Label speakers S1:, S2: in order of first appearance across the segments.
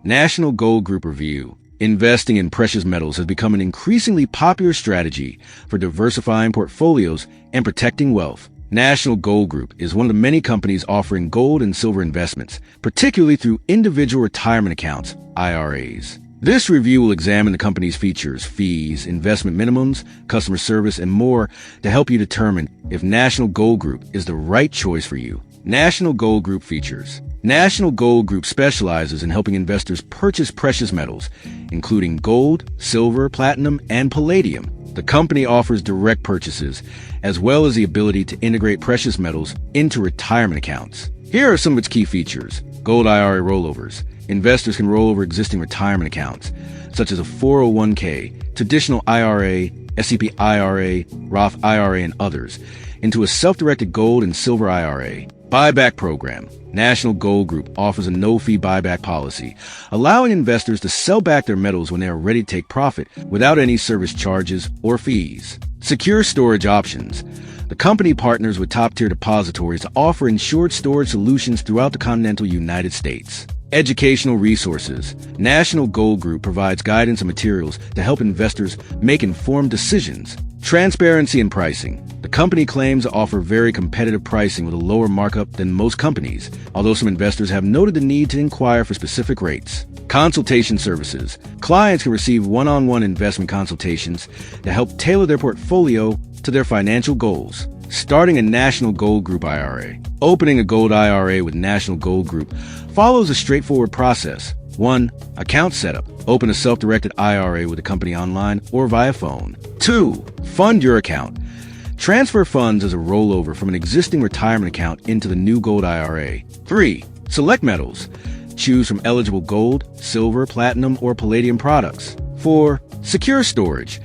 S1: National Gold Group Review. Investing in precious metals has become an increasingly popular strategy for diversifying portfolios and protecting wealth. National Gold Group is one of the many companies offering gold and silver investments, particularly through individual retirement accounts, IRAs. This review will examine the company's features, fees, investment minimums, customer service, and more to help you determine if National Gold Group is the right choice for you. National Gold Group features. National Gold Group specializes in helping investors purchase precious metals, including gold, silver, platinum, and palladium. The company offers direct purchases, as well as the ability to integrate precious metals into retirement accounts. Here are some of its key features. Gold IRA rollovers. Investors can roll over existing retirement accounts, such as a 401k, traditional IRA, SEP IRA, Roth IRA, and others, into a self-directed gold and silver IRA. Buyback program. National Gold Group offers a no-fee buyback policy, allowing investors to sell back their metals when they are ready to take profit without any service charges or fees. Secure storage options. The company partners with top-tier depositories to offer insured storage solutions throughout the continental United States. Educational resources. National Gold Group provides guidance and materials to help investors make informed decisions. Transparency in pricing. The company claims to offer very competitive pricing with a lower markup than most companies, although some investors have noted the need to inquire for specific rates. Consultation services. Clients can receive one-on-one investment consultations to help tailor their portfolio to their financial goals. Starting a National Gold Group IRA. Opening a gold IRA with National Gold Group follows a straightforward process. 1. Account setup. Open a self-directed IRA with the company online or via phone. 2. Fund your account. Transfer funds as a rollover from an existing retirement account into the new gold IRA. 3. Select metals. Choose from eligible gold, silver, platinum, or palladium products. 4. Secure storage.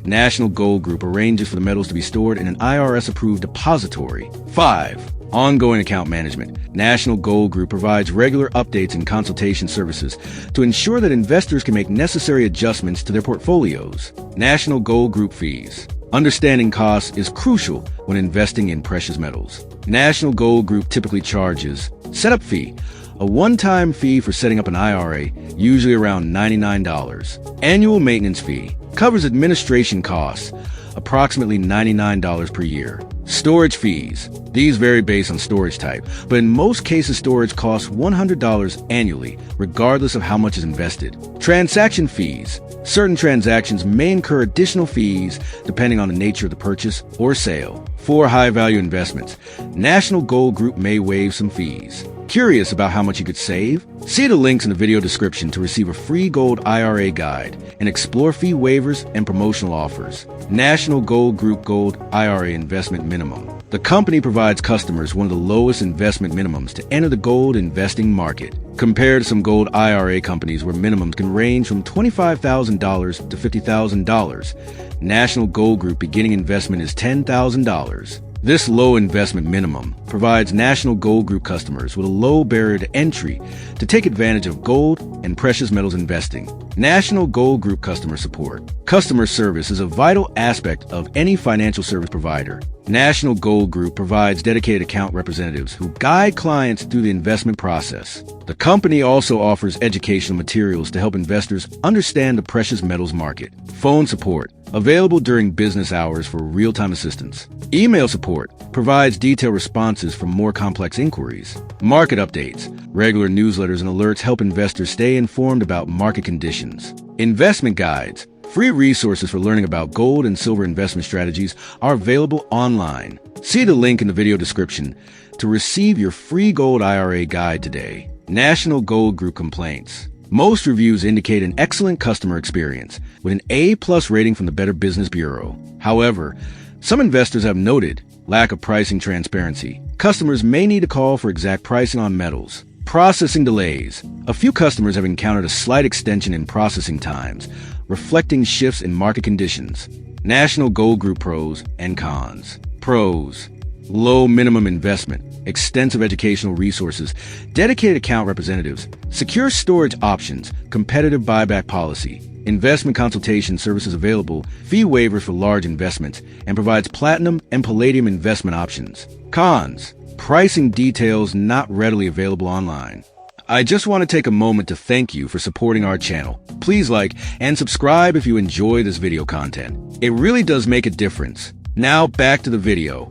S1: National Gold Group arranges for the metals to be stored in an IRS-approved depository. 5. Ongoing account management. National Gold Group provides regular updates and consultation services to ensure that investors can make necessary adjustments to their portfolios. National Gold Group fees. Understanding costs is crucial when investing in precious metals. National Gold Group typically charges setup fee, a one-time fee for setting up an IRA, usually around $99. Annual maintenance fee covers administration costs, approximately $99 per year. Storage fees. These vary based on storage type, but in most cases storage costs $100 annually, regardless of how much is invested. Transaction fees. Certain transactions may incur additional fees depending on the nature of the purchase or sale. For high-value investments, National Gold Group may waive some fees. Curious about how much you could save? See the links in the video description to receive a free gold IRA guide and explore fee waivers and promotional offers. National Gold Group Gold IRA Investment Minimum. The company provides customers one of the lowest investment minimums to enter the gold investing market, compared to some gold IRA companies where minimums can range from $25,000 to $50,000. National Gold Group beginning investment is $10,000. This low investment minimum provides National Gold Group customers with a low barrier to entry to take advantage of gold and precious metals investing. National Gold Group customer support. Customer service is a vital aspect of any financial service provider. National Gold Group provides dedicated account representatives who guide clients through the investment process. The company also offers educational materials to help investors understand the precious metals market. Phone support. Available during business hours for real-time assistance. Email support provides detailed responses for more complex inquiries. Market updates. Regular newsletters and alerts help investors stay informed about market conditions. Investment guides. Free resources for learning about gold and silver investment strategies are available online. See the link in the video description to receive your free gold IRA guide today. National Gold Group complaints. Most reviews indicate an excellent customer experience, with an A+ rating from the Better Business Bureau. However, some investors have noted lack of pricing transparency. Customers may need to call for exact pricing on metals. Processing delays. A few customers have encountered a slight extension in processing times, reflecting shifts in market conditions. National Gold Group pros and cons. Pros. Low minimum investment, extensive educational resources, dedicated account representatives, secure storage options, competitive buyback policy, investment consultation services available, fee waivers for large investments, and provides platinum and palladium investment options. Cons. Pricing details not readily available online. I just want to take a moment to thank you for supporting our channel. Please like and subscribe if you enjoy this video content. It really does make a difference. Now back to the video.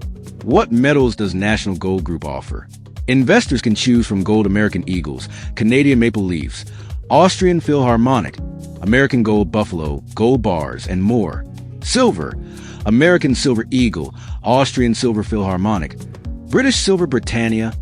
S1: What metals does National Gold Group offer? Investors can choose from gold American Eagles, Canadian Maple Leafs, Austrian Philharmonic, American Gold Buffalo, gold bars, and more. Silver, American Silver Eagle, Austrian Silver Philharmonic, British Silver Britannia,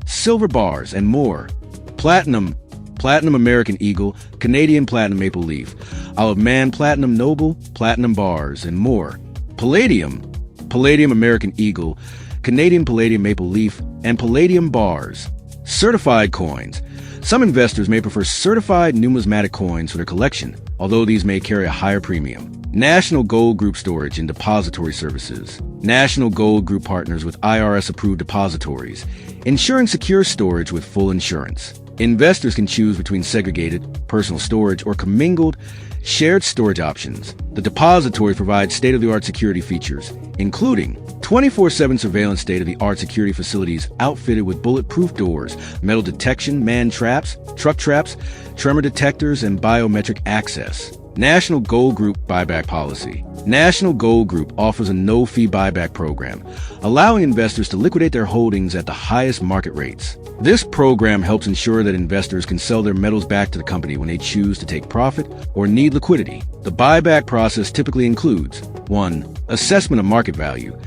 S1: silver bars, and more. Platinum, Platinum American Eagle, Canadian Platinum Maple Leaf, Isle of Man Platinum Noble, Platinum bars, and more. Palladium, Palladium American Eagle, Canadian Palladium Maple Leaf, and Palladium bars. Certified coins. Some investors may prefer certified numismatic coins for their collection, although these may carry a higher premium. National Gold Group Storage and Depository Services. National Gold Group partners with IRS-approved depositories, ensuring secure storage with full insurance. Investors can choose between segregated, personal storage, or commingled, shared storage options. The depository provides state-of-the-art security features, including 24/7 surveillance state-of-the-art security facilities outfitted with bulletproof doors, metal detection, man traps, truck traps, tremor detectors, and biometric access. National Gold Group Buyback Policy. National Gold Group offers a no-fee buyback program, allowing investors to liquidate their holdings at the highest market rates. This program helps ensure that investors can sell their metals back to the company when they choose to take profit or need liquidity. The buyback process typically includes 1. Assessment of market value.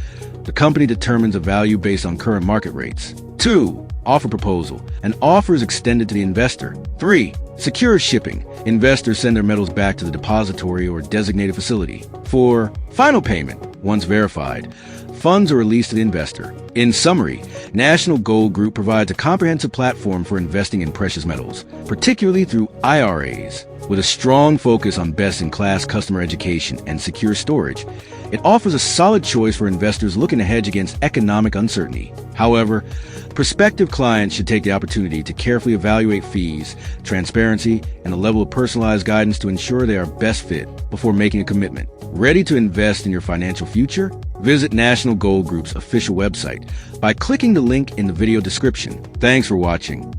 S1: The company determines a value based on current market rates. 2. Offer proposal. An offer is extended to the investor. 3. Secure shipping. Investors send their metals back to the depository or designated facility. 4. Final payment. Once verified, funds are released to the investor. In summary, National Gold Group provides a comprehensive platform for investing in precious metals, particularly through IRAs. With a strong focus on best-in-class customer education and secure storage, it offers a solid choice for investors looking to hedge against economic uncertainty. However, prospective clients should take the opportunity to carefully evaluate fees, transparency, and the level of personalized guidance to ensure they are best fit before making a commitment. Ready to invest in your financial future? Visit National Gold Group's official website by clicking the link in the video description. Thanks for watching.